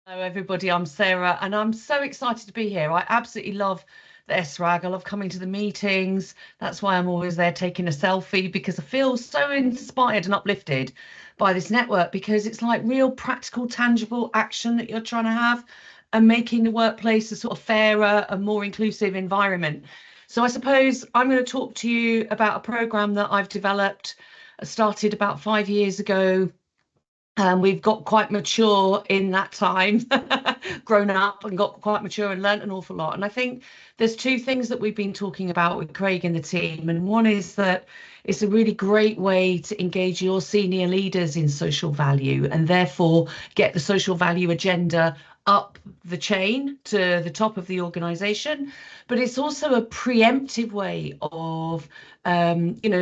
Hello, everybody. I'm Sarah, and I'm so excited to be here. I absolutely love the SRAG. I love coming to the meetings. That's why I'm always there taking a selfie because I feel so inspired and uplifted by this network because it's like real practical, tangible action that you're trying to have and making the workplace a sort of fairer and more inclusive environment. So I suppose I'm going to talk to you about a program that I've developed, started about 5 years ago. We've got quite mature in that time, grown up and got quite mature and learnt an awful lot. And I think there's two things that we've been talking about with Craig and the team. And one is that it's a really great way to engage your senior leaders in social value and therefore get the social value agenda up the chain to the top of the organization. But it's also a preemptive way of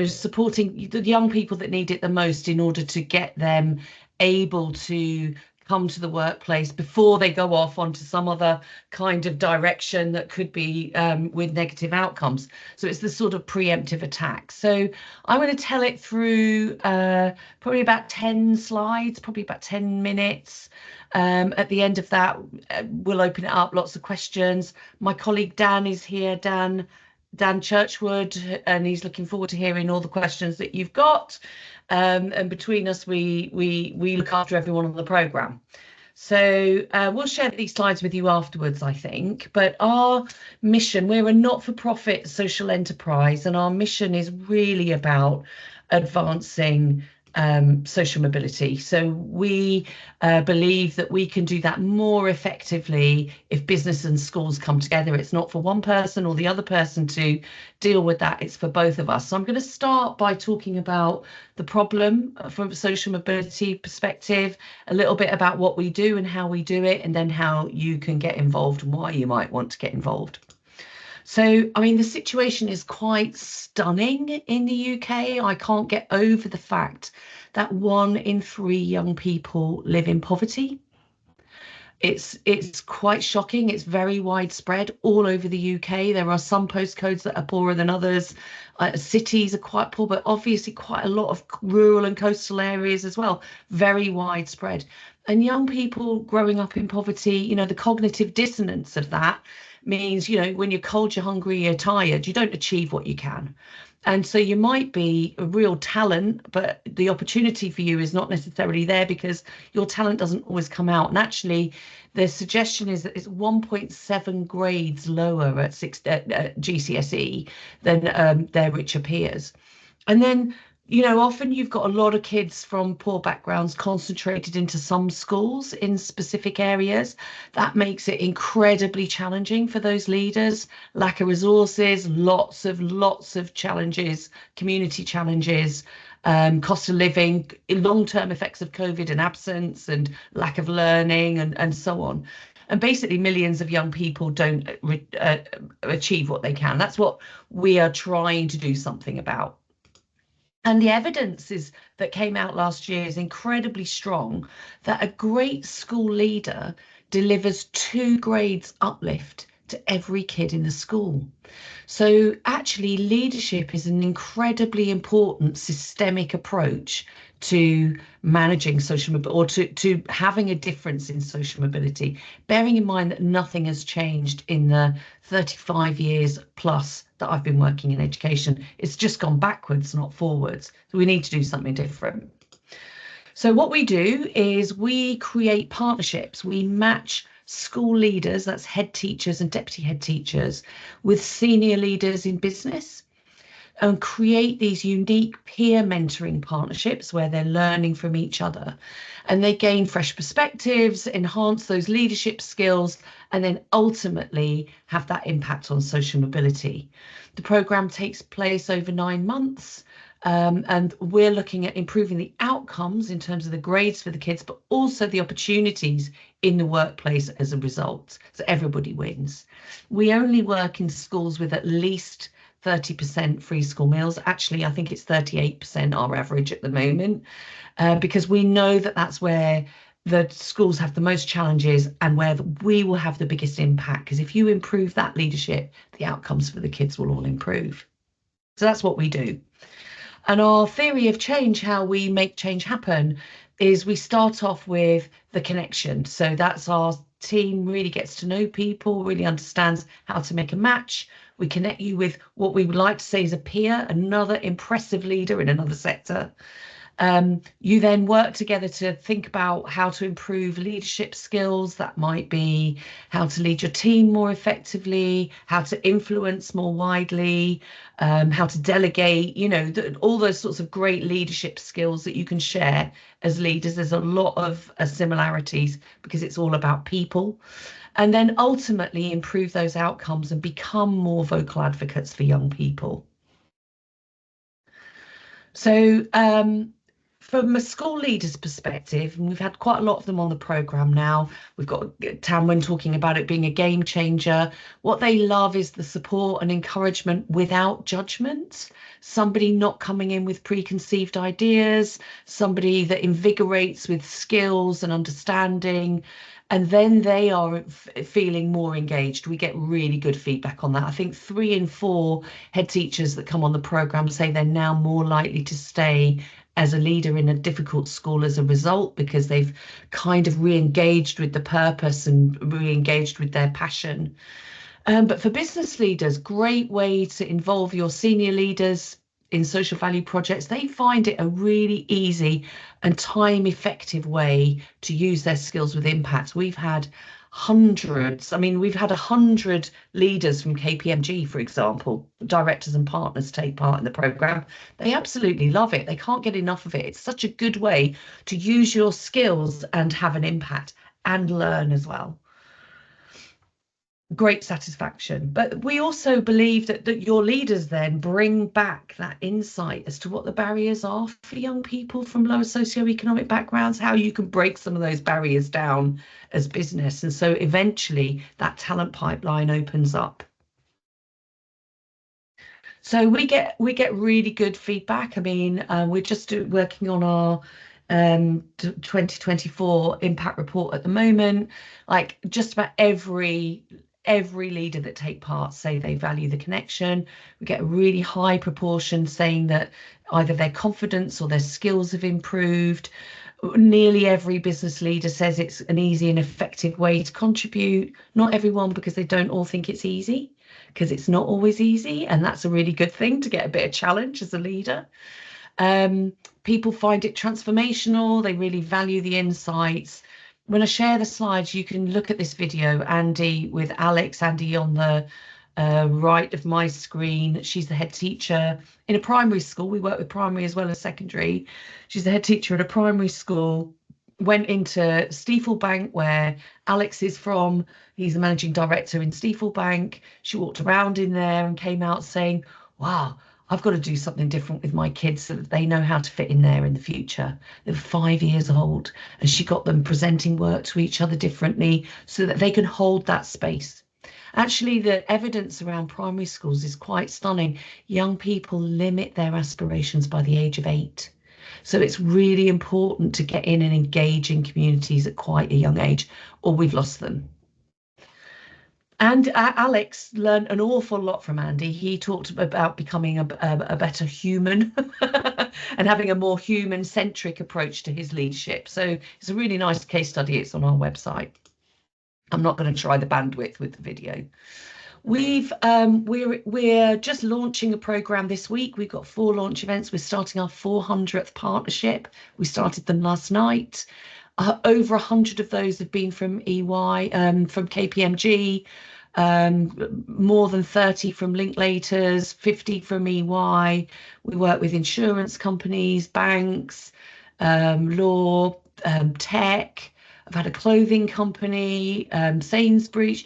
supporting the young people that need it the most in order to get them able to come to the workplace before they go off onto some other kind of direction that could be with negative outcomes. So it's the sort of preemptive attack. So I'm going to tell it through probably about 10 slides, probably about 10 minutes. At the end of that, we'll open it up, lots of questions. My colleague Dan is here, Dan Churchwood, and he's looking forward to hearing all the questions that you've got. And between us, we look after everyone on the programme. So we'll share these slides with you afterwards, I think. But our mission, we're a not-for-profit social enterprise, and our mission is really about advancing social mobility. So we believe that we can do that more effectively if business and schools come together. It's not for one person or the other person to deal with that, it's for both of us. So I'm going to start by talking about the problem from a social mobility perspective, a little bit about what we do and how we do it, and then how you can get involved and why you might want to get involved. So, I mean, the situation is quite stunning in the UK. I can't get over the fact that 1 in 3 young people live in poverty. It's quite shocking. It's very widespread all over the UK. There are some postcodes that are poorer than others. Cities are quite poor, but obviously quite a lot of rural and coastal areas as well. Very widespread. And young people growing up in poverty, the cognitive dissonance of that means, when you're cold, you're hungry, you're tired, you don't achieve what you can. And so you might be a real talent, but the opportunity for you is not necessarily there because your talent doesn't always come out. And actually, the suggestion is that it's 1.7 grades lower at GCSE than their richer peers. And then often you've got a lot of kids from poor backgrounds concentrated into some schools in specific areas. That makes it incredibly challenging for those leaders. Lack of resources, lots of challenges, community challenges, cost of living, long-term effects of COVID and absence and lack of learning and so on. And basically millions of young people don't achieve what they can. That's what we are trying to do something about. And the evidence that came out last year is incredibly strong that a great school leader delivers 2 grades uplift to every kid in the school. So actually leadership is an incredibly important systemic approach to managing social mobility, or to having a difference in social mobility, bearing in mind that nothing has changed in the 35 years plus that I've been working in education. It's just gone backwards, not forwards. So we need to do something different. So what we do is we create partnerships. We match school leaders, that's head teachers and deputy head teachers, with senior leaders in business, and create these unique peer mentoring partnerships where they're learning from each other and they gain fresh perspectives, enhance those leadership skills, and then ultimately have that impact on social mobility. The programme takes place over 9 months. And we're looking at improving the outcomes in terms of the grades for the kids, but also the opportunities in the workplace as a result. So everybody wins. We only work in schools with at least 30% free school meals. Actually, I think it's 38% our average at the moment, because we know that that's where the schools have the most challenges and where we will have the biggest impact. Because if you improve that leadership, the outcomes for the kids will all improve. So that's what we do. And our theory of change, how we make change happen, is we start off with the connection. So that's our team really gets to know people, really understands how to make a match. We connect you with what we would like to say is a peer, another impressive leader in another sector. You then work together to think about how to improve leadership skills. That might be how to lead your team more effectively, how to influence more widely, how to delegate, all those sorts of great leadership skills that you can share as leaders. There's a lot of similarities because it's all about people. And then ultimately improve those outcomes and become more vocal advocates for young people. So from a school leader's perspective, and we've had quite a lot of them on the programme now, we've got Tamwin talking about it being a game changer. What they love is the support and encouragement without judgment, somebody not coming in with preconceived ideas, somebody that invigorates with skills and understanding, and then they are feeling more engaged. We get really good feedback on that. I think 3 in 4 head teachers that come on the programme say they're now more likely to stay as a leader in a difficult school as a result, because they've kind of re-engaged with the purpose and re-engaged with their passion. But for business leaders, great way to involve your senior leaders in social value projects. They find it a really easy and time effective way to use their skills with impact. We've had hundreds. I mean, we've had 100 leaders from KPMG, for example, directors and partners take part in the program. They absolutely love it. They can't get enough of it. It's such a good way to use your skills and have an impact and learn as well. Great satisfaction. But we also believe that your leaders then bring back that insight as to what the barriers are for young people from lower socioeconomic backgrounds, how you can break some of those barriers down as business. And so eventually that talent pipeline opens up. So we get really good feedback. I mean, we're just working on our 2024 impact report at the moment. Like just about every leader that take part say they value the connection. We get a really high proportion saying that either their confidence or their skills have improved. Nearly every business leader says it's an easy and effective way to contribute. Not everyone, because they don't all think it's easy, because it's not always easy, and that's a really good thing to get a bit of challenge as a leader. People find it transformational. They really value the insights. When I share the slides, you can look at this video, Andy, with Alex. Andy on the right of my screen. She's the head teacher in a primary school. We work with primary as well as secondary. She's the head teacher at a primary school. Went into Stiefel where Alex is from. He's the managing director in Stiefel. She walked around in there and came out saying, wow, I've got to do something different with my kids so that they know how to fit in there in the future. They were 5 years old, and she got them presenting work to each other differently so that they can hold that space. Actually, the evidence around primary schools is quite stunning. Young people limit their aspirations by the age of 8. So it's really important to get in and engage in communities at quite a young age, or we've lost them. And Alex learned an awful lot from Andy. He talked about becoming a better human and having a more human-centric approach to his leadership. So it's a really nice case study. It's on our website. I'm not going to try the bandwidth with the video. We're just launching a program this week. We've got 4 launch events. We're starting our 400th partnership. We started them last night. Over 100 of those have been from EY, from KPMG, more than 30 from Linklaters, 50 from EY. We work with insurance companies, banks, law, tech. I've had a clothing company, Sainsbury's,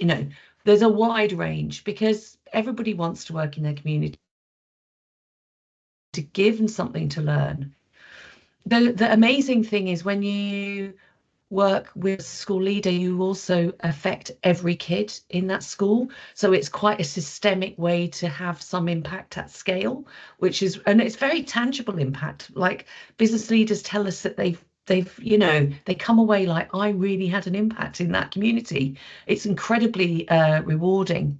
there's a wide range, because everybody wants to work in their community, to give them something to learn. The amazing thing is when you work with a school leader, you also affect every kid in that school. So it's quite a systemic way to have some impact at scale, and it's very tangible impact. Like business leaders tell us that they come away like, I really had an impact in that community. It's incredibly rewarding.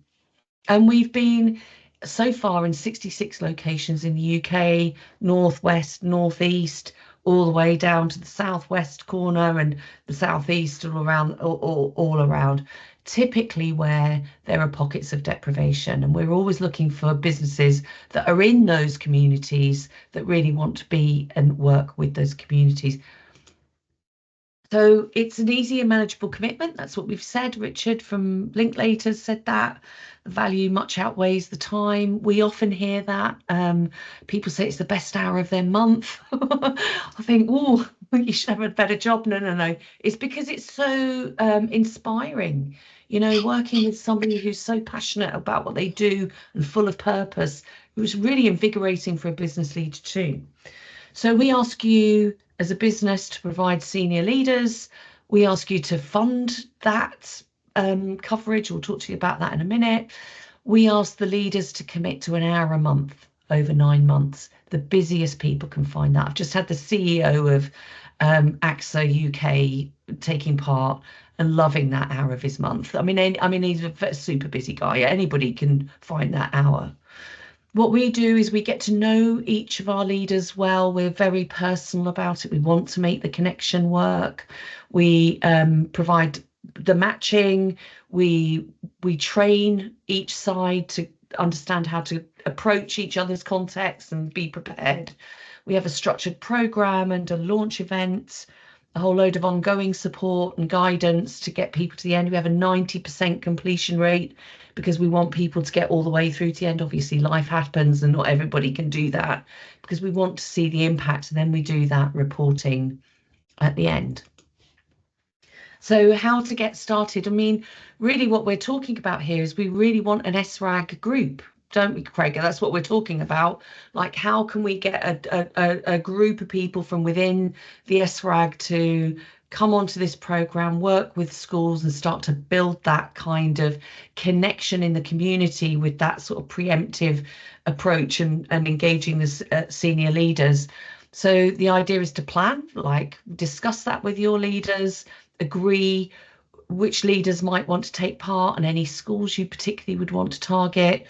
And we've been so far in 66 locations in the UK, northwest, northeast, all the way down to the southwest corner and the southeast, all around, all around. Typically, where there are pockets of deprivation, and we're always looking for businesses that are in those communities that really want to be and work with those communities. So it's an easy and manageable commitment. That's what we've said. Richard from Linklater said that. The value much outweighs the time. We often hear that. People say it's the best hour of their month. I think, oh, you should have a better job. No, no, no. It's because it's so inspiring. You know, working with somebody who's so passionate about what they do and full of purpose. It was really invigorating for a business leader too. So we ask you as a business to provide senior leaders. We ask you to fund that coverage. We'll talk to you about that in a minute. We ask the leaders to commit to an hour a month over 9 months. The busiest people can find that. I've just had the CEO of AXA UK taking part and loving that hour of his month. I mean, he's a super busy guy. Anybody can find that hour. What we do is we get to know each of our leaders well. We're very personal about it. We want to make the connection work. We provide the matching. We train each side to understand how to approach each other's context and be prepared. We have a structured program and a launch event, a whole load of ongoing support and guidance to get people to the end. We have a 90% completion rate because we want people to get all the way through to the end. Obviously, life happens and not everybody can do that, because we want to see the impact, and then we do that reporting at the end. So how to get started? I mean, really what we're talking about here is we really want an SRAG group, don't we, Craig? That's what we're talking about. Like, how can we get a group of people from within the SRAG to come onto this program, work with schools and start to build that kind of connection in the community with that sort of preemptive approach and engaging the senior leaders. So the idea is to plan, like discuss that with your leaders, agree which leaders might want to take part and any schools you particularly would want to target.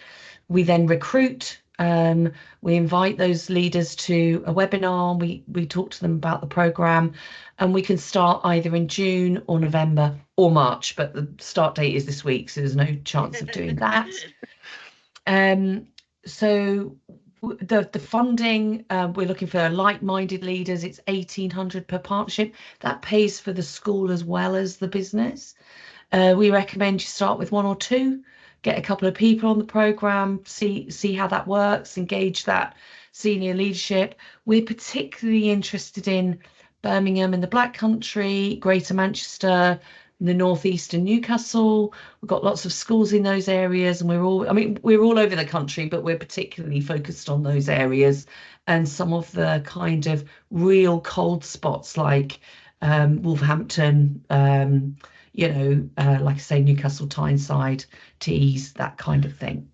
We then recruit. We invite those leaders to a webinar. We talk to them about the programme, and we can start either in June or November or March, but the start date is this week, so there's no chance of doing that. So the funding, we're looking for like-minded leaders. It's 1,800 per partnership. That pays for the school as well as the business. We recommend you start with 1 or 2. Get a couple of people on the programme, see how that works, engage that senior leadership. We're particularly interested in Birmingham in the Black Country, Greater Manchester, the Northeast and Newcastle. We've got lots of schools in those areas, and we're all over the country, but we're particularly focused on those areas and some of the kind of real cold spots like Wolverhampton, like I say, Newcastle, Tyneside, Tees, that kind of thing.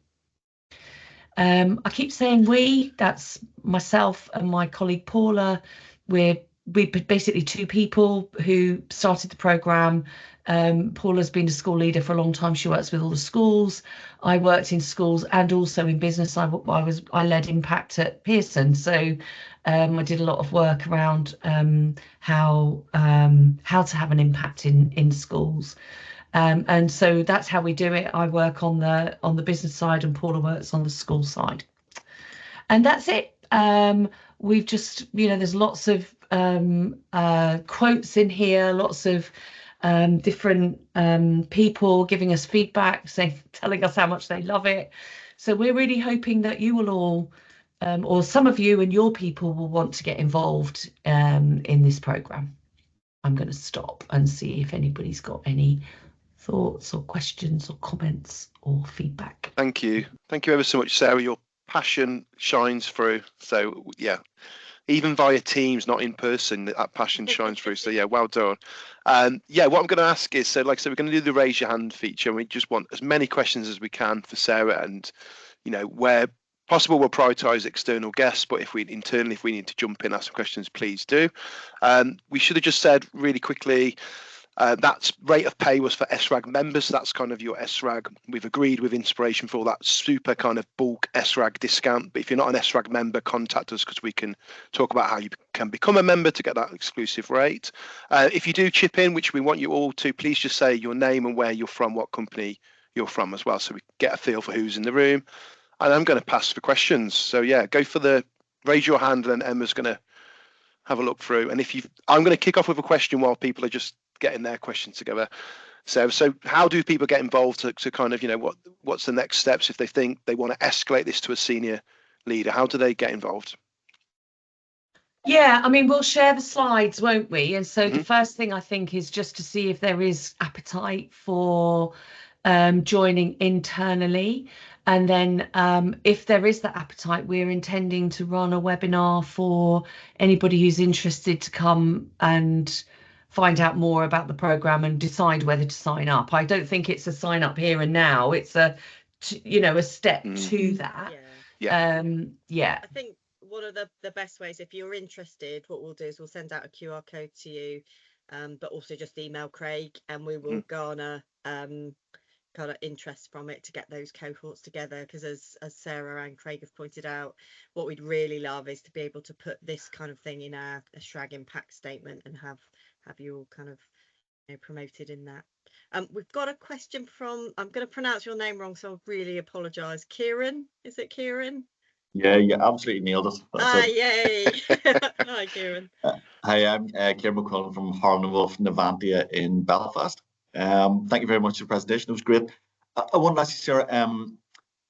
I keep saying we, that's myself and my colleague Paula. We're basically 2 people who started the programme. Paula's been a school leader for a long time. She works with all the schools. I worked in schools and also in business. I led Impact at Pearson, so I did a lot of work around how to have an impact in schools, and so that's how we do it. I work on the business side, and Paula works on the school side, and that's it. We've just, there's lots of quotes in here, lots of different people giving us feedback, telling us how much they love it. So we're really hoping that you will all, or some of you and your people will want to get involved in this programme. I'm going to stop and see if anybody's got any thoughts or questions or comments or feedback. Thank you ever so much, Sarah. Your passion shines through. So yeah, even via Teams, not in person, that passion shines through. So yeah, well done. What I'm going to ask is, so like I said, we're going to do the raise your hand feature, and we just want as many questions as we can for Sarah, and where possible we'll prioritise external guests, but if we need to jump in, ask some questions, please do. We should have just said really quickly, That rate of pay was for SRAG members. That's kind of your SRAG. We've agreed with Inspiration for that super kind of bulk SRAG discount. But if you're not an SRAG member, contact us because we can talk about how you can become a member to get that exclusive rate. If you do chip in, which we want you all to, please just say your name and where you're from, what company you're from as well, so we get a feel for who's in the room. And I'm going to pass for questions. So yeah, raise your hand, and then Emma's going to have a look through. And I'm going to kick off with a question while people are just getting their questions together. So how do people get involved to kind of, what's the next steps if they think they want to escalate this to a senior leader? How do they get involved? Yeah, I mean, we'll share the slides, won't we? And so the first thing I think is just to see if there is appetite for joining internally. And then if there is that appetite, we're intending to run a webinar for anybody who's interested to come and find out more about the programme and decide whether to sign up. I don't think it's a sign up here and now. It's a step to that. I think one of the best ways, if you're interested, what we'll do is we'll send out a QR code to you, but also just email Craig, and we will garner kind of interest from it to get those cohorts together. Because as Sarah and Craig have pointed out, what we'd really love is to be able to put this kind of thing in a SRAG impact statement and have you all kind of promoted in that. We've got a question from, I'm going to pronounce your name wrong, so I really apologise. Kieran, is it Kieran? Yeah, you absolutely nailed it. Yay! Hi, Kieran. Hi, I'm Kieran McCullen from Harlan Wolf Navantia in Belfast. Thank you very much for the presentation. It was great. I wanted to ask you, Sarah,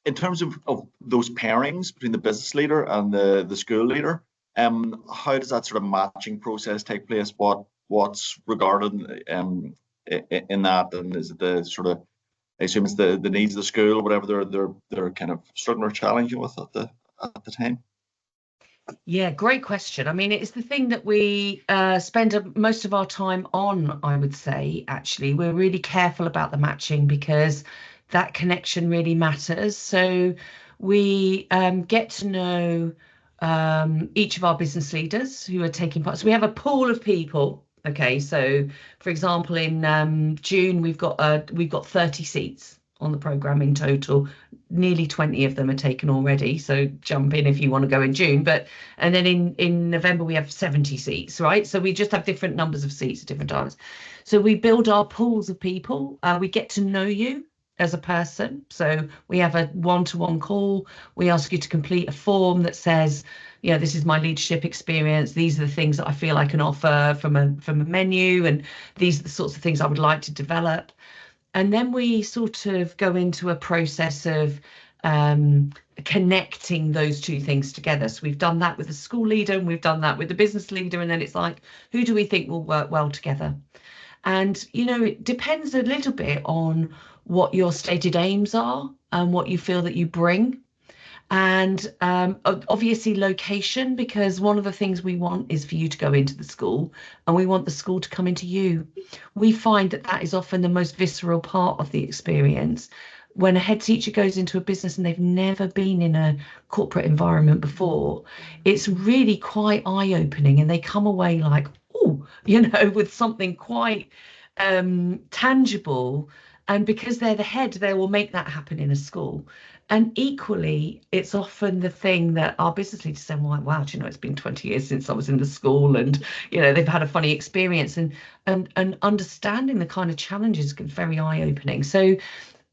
in terms of those pairings between the business leader and the school leader, how does that sort of matching process take place? What's regarded in that, and is it the sort of, I assume it's the needs of the school, whatever they're kind of struggling or challenging with at the time? Yeah, great question. I mean, it's the thing that we spend most of our time on, I would say. Actually, we're really careful about the matching because that connection really matters. So we get to know each of our business leaders who are taking part. So we have a pool of people. Okay, so for example, in June we've got 30 seats on the programme in total. Nearly 20 of them are taken already, so jump in if you want to go in June. And then in November we have 70 seats, right? So we just have different numbers of seats at different times. So we build our pools of people. We get to know you as a person. So we have a one-to-one call. We ask you to complete a form that says, this is my leadership experience. These are the things that I feel I can offer from a menu, and these are the sorts of things I would like to develop. And then we sort of go into a process of connecting those two things together. So we've done that with the school leader, and we've done that with the business leader, and then it's like, who do we think will work well together? And, it depends a little bit on what your stated aims are and what you feel that you bring. And obviously location, because one of the things we want is for you to go into the school, and we want the school to come into you. We find that is often the most visceral part of the experience. When a head teacher goes into a business and they've never been in a corporate environment before, it's really quite eye-opening, and they come away like, oh, with something quite tangible. And because they're the head, they will make that happen in a school. And equally, it's often the thing that our business leaders say, well, wow, it's been 20 years since I was in the school, and they've had a funny experience, and understanding the kind of challenges is very eye-opening. So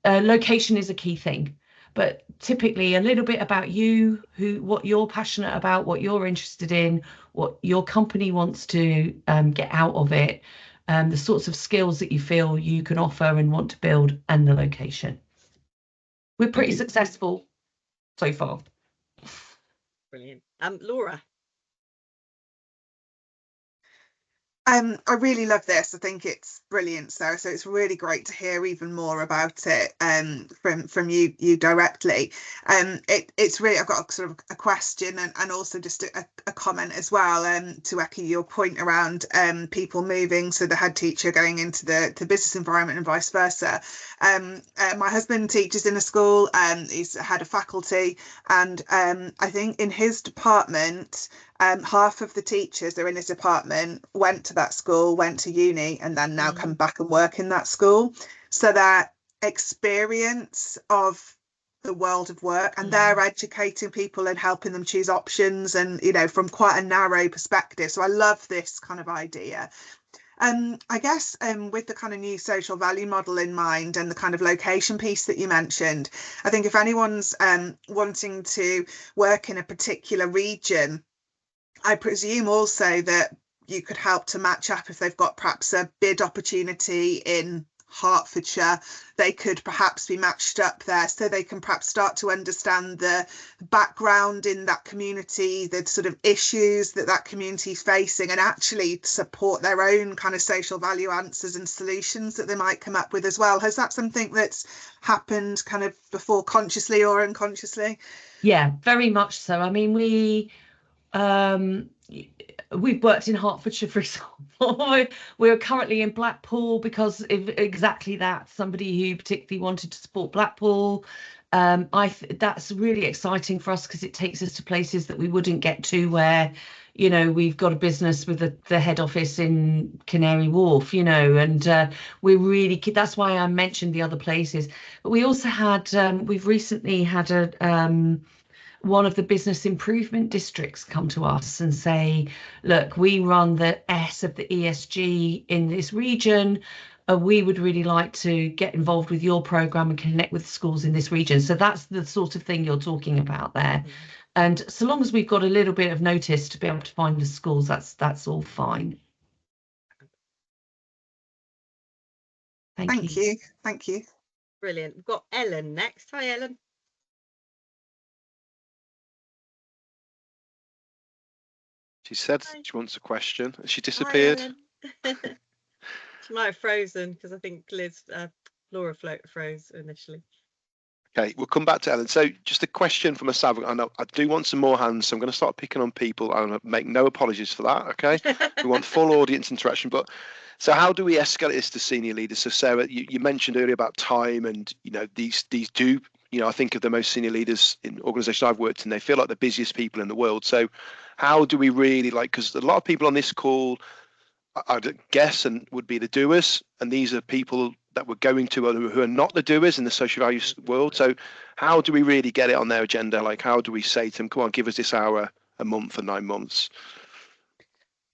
location is a key thing, but typically a little bit about you, what you're passionate about, what you're interested in, what your company wants to get out of it, the sorts of skills that you feel you can offer and want to build, and the location. We're pretty successful so far. Brilliant. Laura. I really love this. I think it's brilliant, Sarah. So it's really great to hear even more about it from you directly. It's really, I've got a sort of a question and also just a comment as well to echo your point around people moving, so the head teacher going into the business environment and vice versa. My husband teaches in a school, he's head of faculty, and I think in his department half of the teachers are in his department, went to that school, went to uni, and then now come back and work in that school. So that experience of the world of work, and they're educating people and helping them choose options, and from quite a narrow perspective. So I love this kind of idea. I guess with the kind of new social value model in mind and the kind of location piece that you mentioned, I think if anyone's wanting to work in a particular region, I presume also that you could help to match up if they've got perhaps a bid opportunity in Hertfordshire, they could perhaps be matched up there, so they can perhaps start to understand the background in that community, the sort of issues that community is facing, and actually support their own kind of social value answers and solutions that they might come up with as well. Has that something that's happened kind of before, consciously or unconsciously? Yeah, very much so. I mean, we've worked in Hertfordshire, for example. We're currently in Blackpool because of exactly that, somebody who particularly wanted to support Blackpool. That's really exciting for us because it takes us to places that we wouldn't get to where, we've got a business with the head office in Canary Wharf, and we're really, that's why I mentioned the other places. But we also we've recently had one of the business improvement districts come to us and say, look, we run the S of the ESG in this region. We would really like to get involved with your program and connect with schools in this region. So that's the sort of thing you're talking about there. And so long as we've got a little bit of notice to be able to find the schools, that's all fine. Thank you. Brilliant. We've got Ellen next. Hi, Ellen. She said she wants a question. She disappeared. She might have frozen because I think Laura froze initially. Okay, we'll come back to Ellen. So just a question from a Sav. I know I do want some more hands, so I'm going to start picking on people. I'm going to make no apologies for that. Okay, we want full audience interaction. But so how do we escalate this to senior leaders? So Sarah, you mentioned earlier about time, and these do. I think of the most senior leaders in organisations I've worked in. They feel like the busiest people in the world. So how do we really because a lot of people on this call, I'd guess, and would be the doers, and these are people that we're going to who are not the doers in the social value world. So how do we really get it on their agenda? Like, how do we say to them, come on, give us this hour a month for 9 months?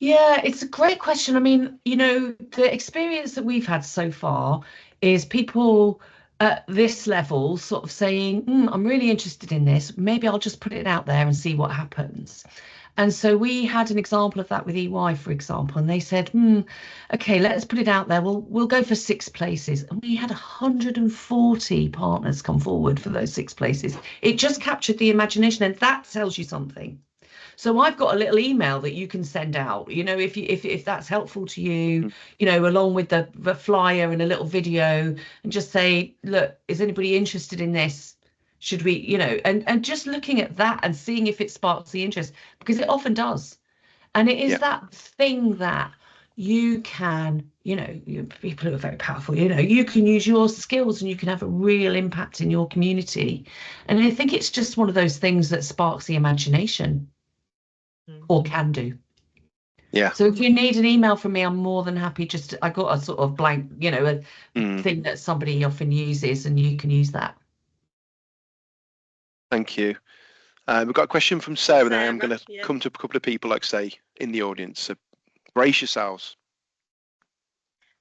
Yeah, it's a great question. I mean, the experience that we've had so far is people at this level sort of saying, I'm really interested in this. Maybe I'll just put it out there and see what happens. And so we had an example of that with EY, for example, and they said, okay, let's put it out there. We'll go for 6 places. And we had 140 partners come forward for those 6 places. It just captured the imagination, and that tells you something. So I've got a little email that you can send out, if that's helpful to you, along with the flyer and a little video, and just say, look, is anybody interested in this? Should we, and just looking at that and seeing if it sparks the interest, because it often does. And it is that thing that you can, people who are very powerful, you can use your skills and you can have a real impact in your community. And I think it's just one of those things that sparks the imagination, or can do. Yeah. So if you need an email from me, I'm more than happy. I got a sort of blank, a thing that somebody often uses, and you can use that. Thank you. We've got a question from Sarah. Then I'm going to come to a couple of people, like say, in the audience. So brace yourselves.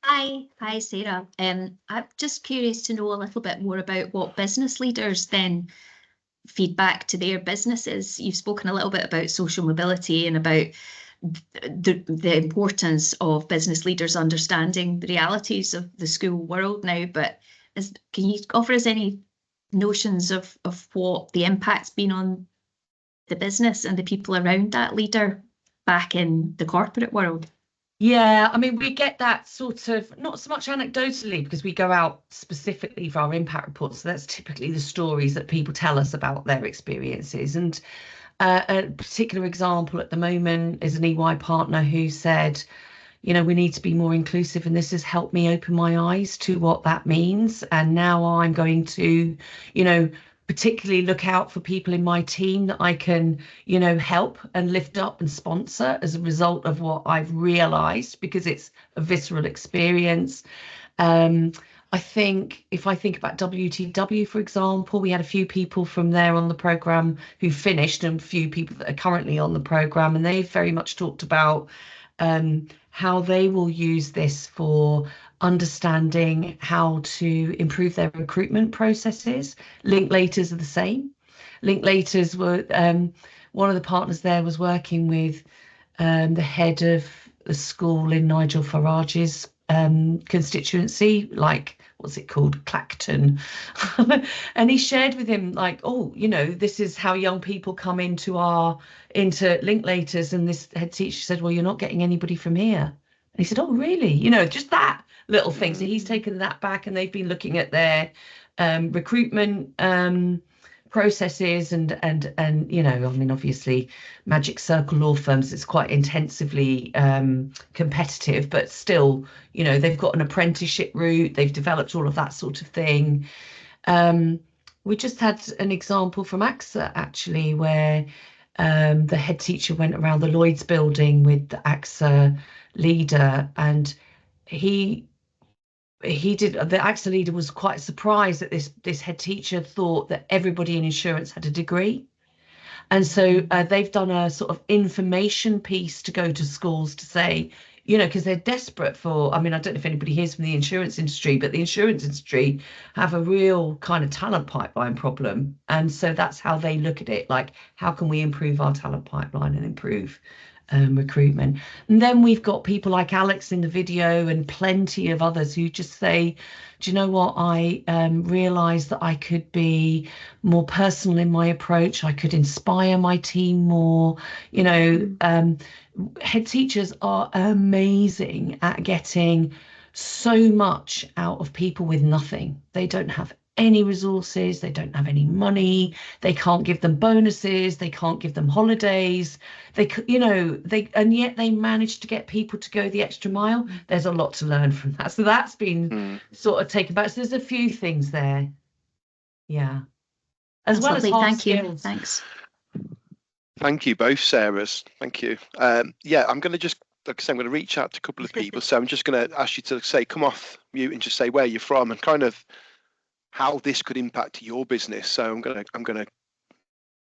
Hi, Sarah. I'm just curious to know a little bit more about what business leaders then feed back to their businesses. You've spoken a little bit about social mobility and about the importance of business leaders understanding the realities of the school world now, but can you offer us any notions of what the impact's been on the business and the people around that leader back in the corporate world? Yeah, I mean, we get that sort of, not so much anecdotally, because we go out specifically for our impact reports. So that's typically the stories that people tell us about their experiences. And a particular example at the moment is an EY partner who said, we need to be more inclusive, and this has helped me open my eyes to what that means. And now I'm going to, particularly look out for people in my team that I can, you know, help and lift up and sponsor as a result of what I've realized, because it's a visceral experience. I think if I think about WTW, for example, we had a few people from there on the program who finished, and a few people that are currently on the program, and they've very much talked about how they will use this for understanding how to improve their recruitment processes. Linklaters are the same. Linklaters were one of the partners there was working with the head of the school in Nigel Farage's constituency, like, what's it called, Clacton. And he shared with him, like, oh, you know, this is how young people come into Linklaters. And this head teacher said, well, you're not getting anybody from here. And he said, oh, really? You know, just that little thing. So he's taken that back, and they've been looking at their recruitment processes and you know, I mean, obviously Magic Circle law firms, it's quite intensively competitive, but still, you know, they've got an apprenticeship route, they've developed all of that sort of thing. We just had an example from AXA actually, where the head teacher went around the Lloyd's building with the AXA leader, and the AXA leader was quite surprised that this head teacher thought that everybody in insurance had a degree. And so they've done a sort of information piece to go to schools to say, you know, because they're desperate for, I mean, I don't know if anybody hears from the insurance industry, but the insurance industry have a real kind of talent pipeline problem. And so that's how they look at it, like, how can we improve our talent pipeline and improve recruitment? And then we've got people like Alex in the video and plenty of others who just say, do you know what, I realized that I could be more personal in my approach, I could inspire my team more. You know, head teachers are amazing at getting so much out of people with nothing. They don't have any resources, they don't have any money, they can't give them bonuses, they can't give them holidays, and yet they manage to get people to go the extra mile. There's a lot to learn from that. So that's been sort of taken back. So there's a few things there. Yeah. As well as hard Thank skills. you. Thanks. Thank you both, Sarahs. Thank you. Yeah, I'm going to just, like I say, I'm going to reach out to a couple of people. So I'm just going to ask you to say, come off mute and just say where you're from and kind of how this could impact your business. So I'm going to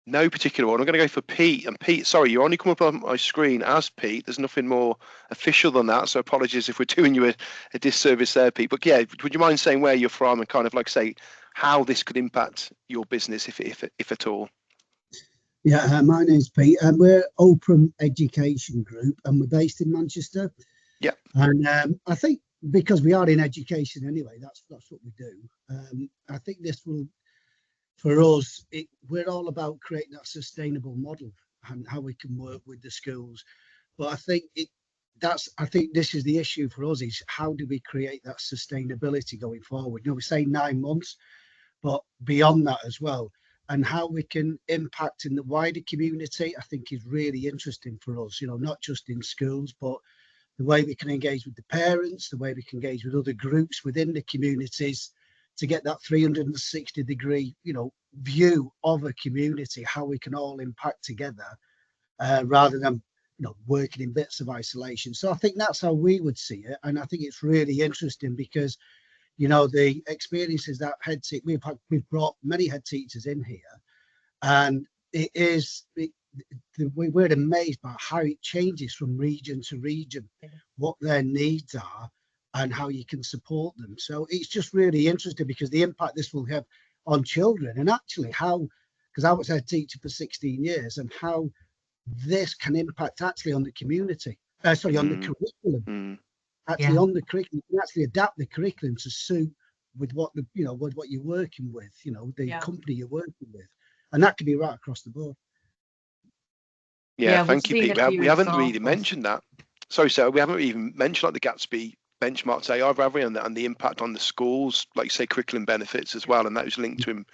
no particular one. I'm going to go for Pete. And Pete, sorry, you only come up on my screen as Pete. There's nothing more official than that. So apologies if we're doing you a disservice there, Pete. But yeah, would you mind saying where you're from and kind of like say how this could impact your business, if at all? Yeah, my name's Pete, and we're Oprah Education Group, and we're based in Manchester. Yeah. And I think because we are in education anyway, that's what we do. I think this will, for us, we're all about creating that sustainable model and how we can work with the schools. But I think this is the issue for us, is how do we create that sustainability going forward? You know, we say 9 months, but beyond that as well. And how we can impact in the wider community, I think is really interesting for us, you know, not just in schools, but the way we can engage with the parents, the way we can engage with other groups within the communities to get that 360-degree, you know, view of a community, how we can all impact together rather than, you know, working in bits of isolation. So I think that's how we would see it. And I think it's really interesting because, you know, the experiences that we've brought many head teachers in here, and we're amazed by how it changes from region to region, what their needs are and how you can support them. So it's just really interesting because the impact this will have on children, and actually how, because I was a head teacher for 16 years, and how this can impact actually on the community, on the curriculum. Actually, on the curriculum, you can actually adapt the curriculum to suit with what with what you're working with, you know, the company you're working with, and that can be right across the board. Yeah, thank you, Pete. We haven't really mentioned that. Sorry, sir, we haven't even mentioned like the Gatsby benchmarks either, have we? And the impact on the schools, like you say, curriculum benefits as well, and that was linked to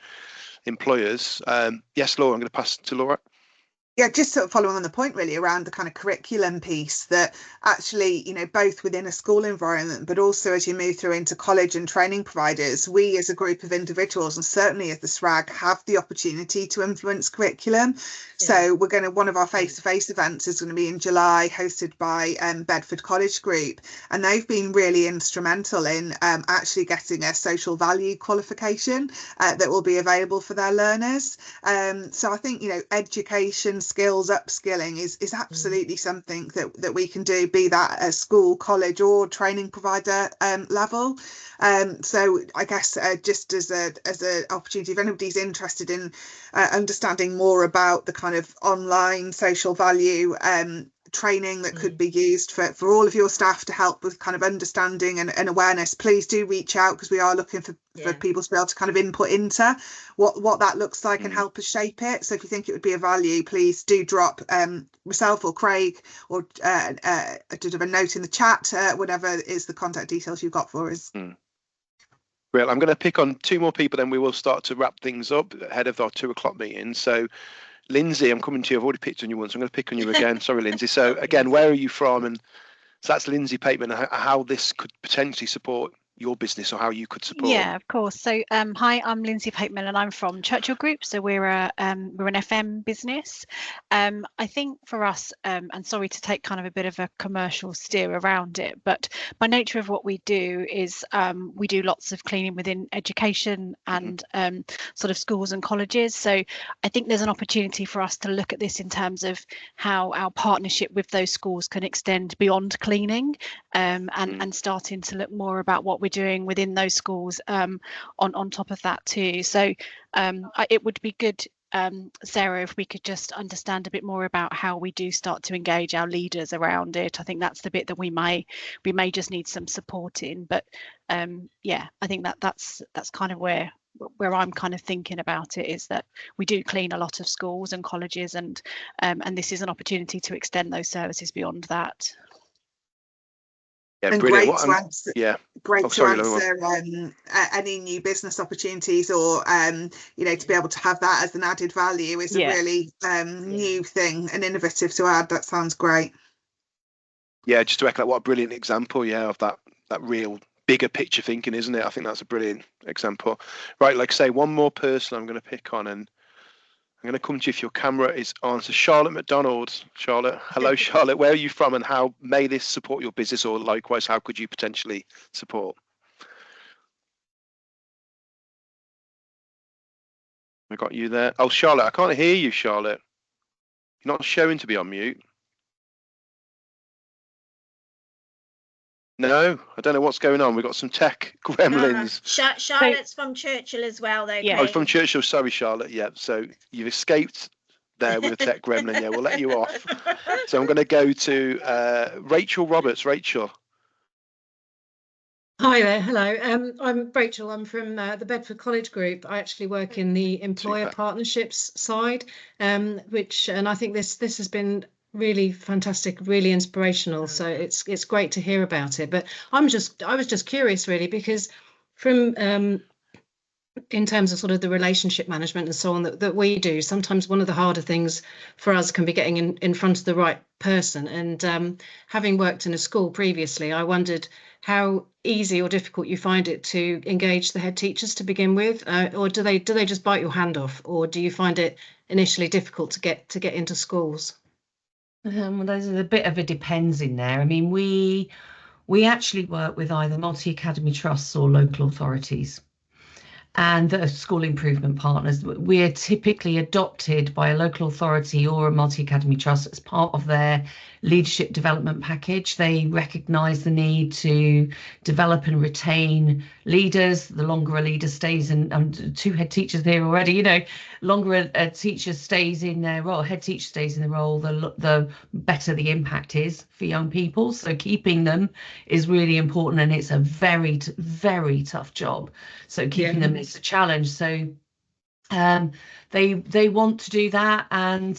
employers. Yes, Laura, I'm going to pass to Laura. Yeah, just sort of following on the point really around the kind of curriculum piece, that actually, you know, both within a school environment, but also as you move through into college and training providers, we as a group of individuals, and certainly as the SRAG, have the opportunity to influence curriculum. So we're going to, one of our face-to-face events is going to be in July, hosted by Bedford College Group, and they've been really instrumental in actually getting a social value qualification that will be available for their learners. So I think, you know, education, skills, upskilling is absolutely something that we can do, be that at school, college or training provider level. So I guess just as a opportunity, if anybody's interested in understanding more about the kind of online social value training that could be used for all of your staff to help with kind of understanding and awareness, please do reach out, because we are looking for people to be able to kind of input into what that looks like and help us shape it. So if you think it would be of value, please do drop myself or Craig or a note in the chat, whatever is the contact details you've got for us. Well, I'm going to pick on two more people, then we will start to wrap things up ahead of our 2 o'clock meeting. So Lindsay, I'm coming to you. I've already picked on you once. I'm going to pick on you again. Sorry, Lindsay. So again, where are you from? And so that's Lindsay Pateman, how this could potentially support your business, or how you could support. Yeah, of course. So hi, I'm Lindsay Pateman and I'm from Churchill Group. So we're an FM business. I think for us, and sorry to take kind of a bit of a commercial steer around it, but by nature of what we do is we do lots of cleaning within education and sort of schools and colleges. So I think there's an opportunity for us to look at this in terms of how our partnership with those schools can extend beyond cleaning, and starting to look more about what we're doing within those schools on top of that too. So it would be good, Sarah, if we could just understand a bit more about how we do start to engage our leaders around it. I think that's the bit that we may just need some support in, but yeah, I think that's kind of where I'm kind of thinking about it, is that we do clean a lot of schools and colleges, and this is an opportunity to extend those services beyond that. Yeah, and brilliant. great to answer, any new business opportunities, or you know, to be able to have that as an added value is a really new thing and innovative to add. That sounds great. Yeah, just to echo, what a brilliant example, of that real bigger picture thinking, isn't it? I think that's a brilliant example. Right, like I say, one more person I'm going to pick on, and I'm going to come to you if your camera is on. So Charlotte McDonald. Charlotte, hello, Charlotte. Where are you from, and how may this support your business, or likewise, how could you potentially support? I got you there. Oh, Charlotte, I can't hear you, Charlotte. You're not showing to be on mute. No, I don't know what's going on. We've got some tech gremlins. Charlotte's from Churchill as well, though. Yeah. Oh, from Churchill. Sorry, Charlotte. Yeah, so you've escaped there with a tech gremlin. Yeah, we'll let you off. So I'm going to go to Rachel Roberts. Rachel. Hi there. Hello. I'm Rachel. I'm from the Bedford College Group. I actually work in the employer partnerships side, and I think this has been really fantastic, really inspirational. So it's great to hear about it. But I was just curious, really, because from in terms of sort of the relationship management and so on that we do, sometimes one of the harder things for us can be getting in front of the right person. And having worked in a school previously, I wondered how easy or difficult you find it to engage the head teachers to begin with, or do they just bite your hand off, or do you find it initially difficult to get into schools? Well, there's a bit of a depends in there. I mean, we actually work with either multi-academy trusts or local authorities and the school improvement partners. We are typically adopted by a local authority or a multi-academy trust as part of their leadership development package. They recognise the need to develop and retain leaders. The longer a leader stays in, 2 head teachers here already, you know, longer a teacher stays in their role, head teacher stays in the role, the better the impact is for young people. So keeping them is really important, and it's a very, very tough job. So keeping them is a challenge. So they want to do that, and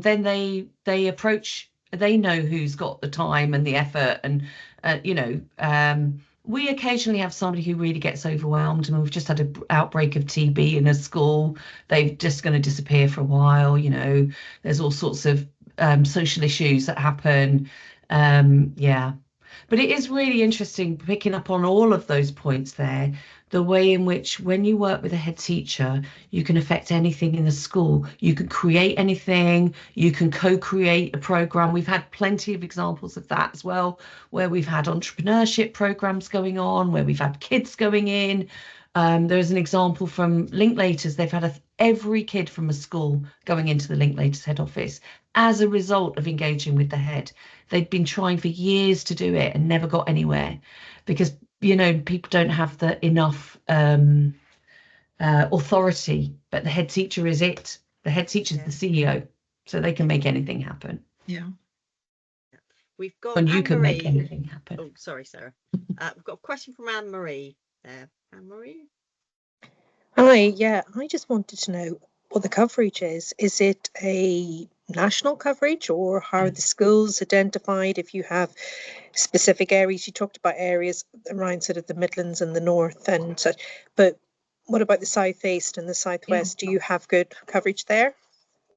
then they approach. They know who's got the time and the effort, and we occasionally have somebody who really gets overwhelmed. I mean, we've just had an outbreak of TB in a school. They're just going to disappear for a while. You know, there's all sorts of social issues that happen. Yeah. But it is really interesting picking up on all of those points there, the way in which when you work with a head teacher, you can affect anything in the school. You can create anything, you can co-create a program. We've had plenty of examples of that as well, where we've had entrepreneurship programs going on, where we've had kids going in. There's an example from Linklaters. They've had every kid from a school going into the Linklaters head office as a result of engaging with the head. They'd been trying for years to do it and never got anywhere because, you know, people don't have the enough authority, but the head teacher is it. The head teacher is the CEO, so they can make anything happen. Yeah. We've got and you can make anything happen. Oh, sorry, Sarah. We've got a question from Anne-Marie there. Anne-Marie? Hi, yeah, I just wanted to know what the coverage is. Is it a national coverage, or how are the schools identified? If you have specific areas, you talked about areas around sort of the Midlands and the North and such, but what about the South East and the Southwest? Do you have good coverage there?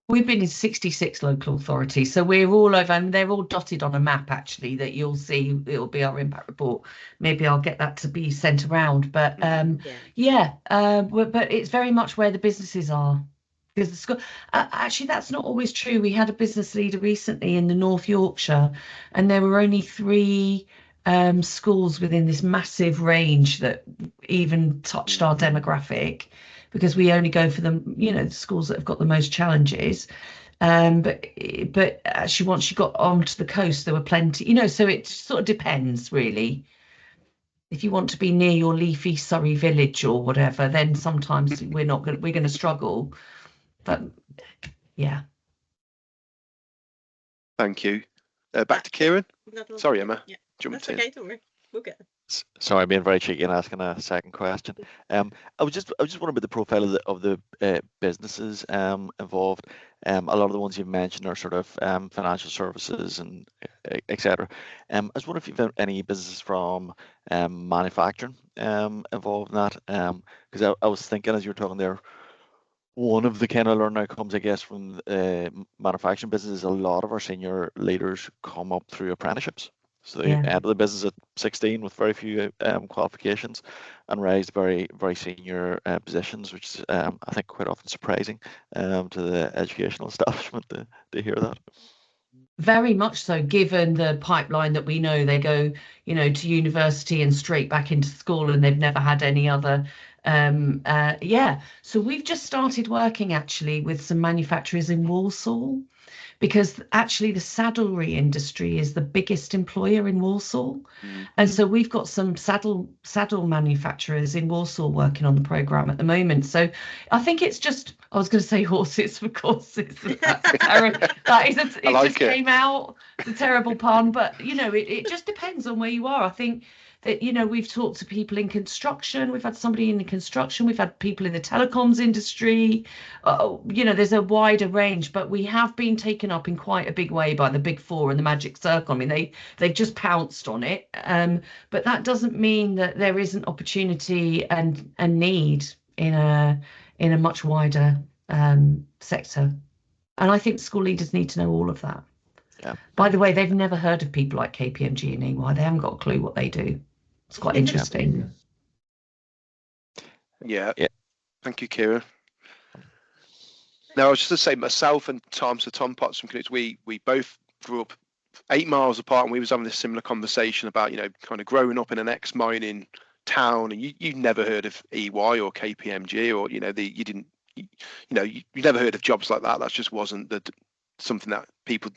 We've been in 66 local authorities, so we're all over, and they're all dotted on a map actually that you'll see. It'll be our impact report. Maybe I'll get that to be sent around, but but it's very much where the businesses are. Because the school, actually, that's not always true. We had a business leader recently in the North Yorkshire, and there were only 3 schools within this massive range that even touched our demographic, because we only go for the, you know, the schools that have got the most challenges. But actually, once you got onto the coast, there were plenty, you know. So it sort of depends, really. If you want to be near your leafy Surrey village or whatever, then sometimes we're going to struggle. But yeah. Thank you. Back to Kieran. Sorry, Emma. Yeah. Jumped That's okay, don't worry. We'll get there. Sorry, I'm being very cheeky and asking a second question. I was just wondering about the profile of the businesses involved. A lot of the ones you've mentioned are sort of financial services and etc. I was wondering if you've any businesses from manufacturing involved in that, because I was thinking as you were talking there, one of the kind of learning outcomes, I guess, from manufacturing business is a lot of our senior leaders come up through apprenticeships. So they enter the business at 16 with very few qualifications and rise to very, very senior positions, which is, I think, quite often surprising to the educational establishment to hear that. Very much so, given the pipeline that we know. They go, you know, to university and straight back into school, and they've never had any other. So we've just started working actually with some manufacturers in Walsall, because actually the saddlery industry is the biggest employer in Walsall. And so we've got some saddle manufacturers in Walsall working on the programme at the moment. So I think it's just, I was going to say horses for courses. Came out, the terrible pun, but you know, it just depends on where you are. I think that, you know, we've talked to people in construction, we've had somebody in the construction, we've had people in the telecoms industry, you know, there's a wider range, but we have been taken up in quite a big way by the Big Four and the Magic Circle. I mean, they've just pounced on it, but that doesn't mean that there isn't opportunity and need in a much wider sector. And I think school leaders need to know all of that. Yeah. By the way, they've never heard of people like KPMG and EY. They haven't got a clue what they do. It's quite interesting. Yeah. Thank you, Kira. Now, I was just to say, myself and Tom Potts from Connect, we both grew up 8 miles apart, and we was having this similar conversation about, you know, kind of growing up in an ex-mining town, and you never heard of EY or KPMG, or, you know, you never heard of jobs like that. That just wasn't something that people,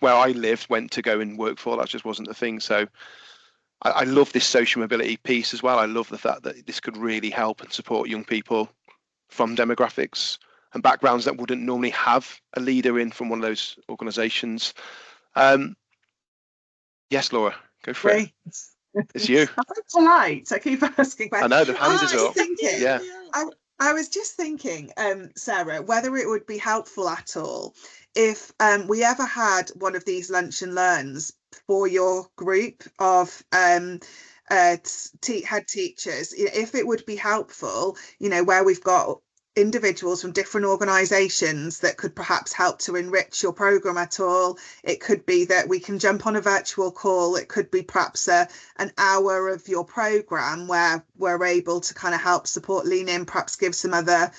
where I lived, went to go and work for. That just wasn't the thing. So I love this social mobility piece as well. I love the fact that this could really help and support young people from demographics and backgrounds that wouldn't normally have a leader in from one of those organisations. Yes, Laura, go for it. It's you. I'm polite. I keep asking questions. I know, the hand is up. I was just thinking, Sarah, whether it would be helpful at all if we ever had one of these lunch and learns for your group of head teachers, if it would be helpful, where we've got individuals from different organisations that could perhaps help to enrich your programme at all. It could be that we can jump on a virtual call. It could be perhaps an hour of your programme where we're able to kind of help support, lean in, perhaps give some other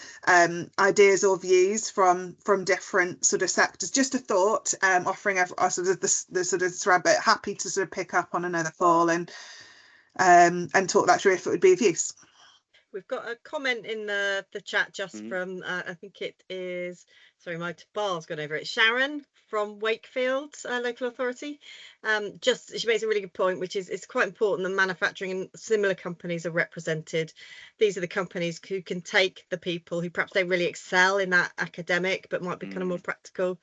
ideas or views from different sort of sectors. Just a thought, offering sort of the sort of thread, but happy to sort of pick up on another call and talk that through if it would be of use. We've got a comment in the chat just from, I think it is, sorry, my bar's gone over it, Sharon from Wakefield local authority. She makes a really good point, which is it's quite important that manufacturing and similar companies are represented. These are the companies who can take the people who perhaps they really excel in that academic, but might be kind of more practical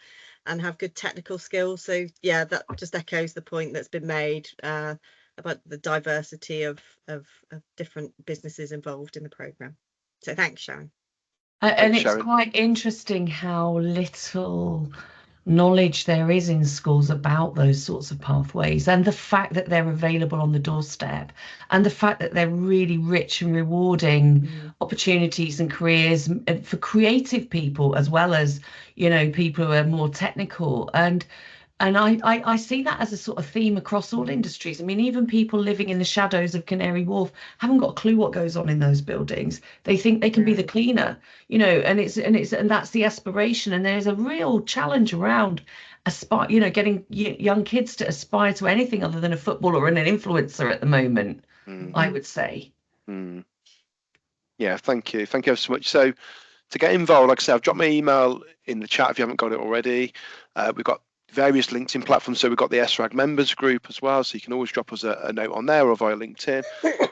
and have good technical skills. So yeah, that just echoes the point that's been made about the diversity of different businesses involved in the programme. So thanks, Sharon. And it's quite interesting how little knowledge there is in schools about those sorts of pathways, and the fact that they're available on the doorstep, and the fact that they're really rich and rewarding opportunities and careers for creative people, as well as, people who are more technical. And I see that as a sort of theme across all industries. I mean, even people living in the shadows of Canary Wharf haven't got a clue what goes on in those buildings. They think they can be the cleaner, and that's the aspiration. And there's a real challenge around getting young kids to aspire to anything other than a footballer and an influencer at the moment, I would say. Yeah, thank you ever so much. So to get involved, like I said, I've dropped my email in the chat if you haven't got it already. We've got various LinkedIn platforms, so we've got the SRAG members group as well, so you can always drop us a note on there or via LinkedIn.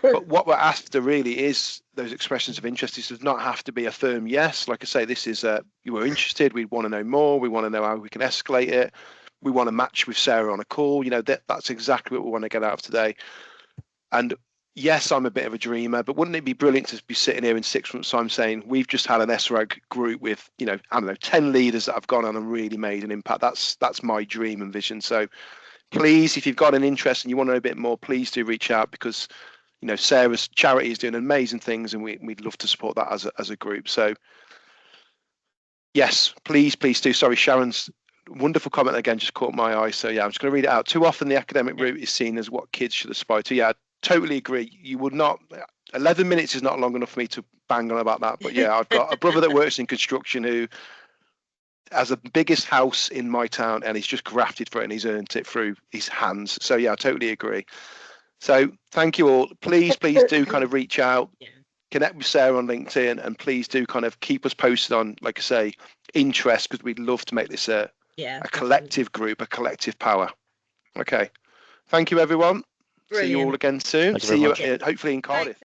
But what we're after really is those expressions of interest. It does not have to be a firm yes. Like I say, this is you were interested, we want to know more, we want to know how we can escalate it, we want to match with Sarah on a call. That's exactly what we want to get out of today. And yes, I'm a bit of a dreamer, but wouldn't it be brilliant to be sitting here in 6 months' time saying we've just had an SRAG group with, 10 leaders that have gone on and really made an impact? That's my dream and vision. So please, if you've got an interest and you want to know a bit more, please do reach out, because Sarah's charity is doing amazing things, and we'd love to support that as a group. So yes, please do. Sorry, Sharon's wonderful comment again just caught my eye. So yeah, I'm just going to read it out. Too often the academic route is seen as what kids should aspire to. Yeah, totally agree. You would not. 11 minutes is not long enough for me to bang on about that. But yeah, I've got a brother that works in construction who has the biggest house in my town, and he's just grafted for it, and he's earned it through his hands. So yeah, I totally agree. So thank you all. Please do kind of reach out, connect with Sarah on LinkedIn, and please do kind of keep us posted on, like I say, interest, because we'd love to make this a collective group, a collective power. Okay. Thank you, everyone. Brilliant. See you all again soon. See you hopefully in Cardiff.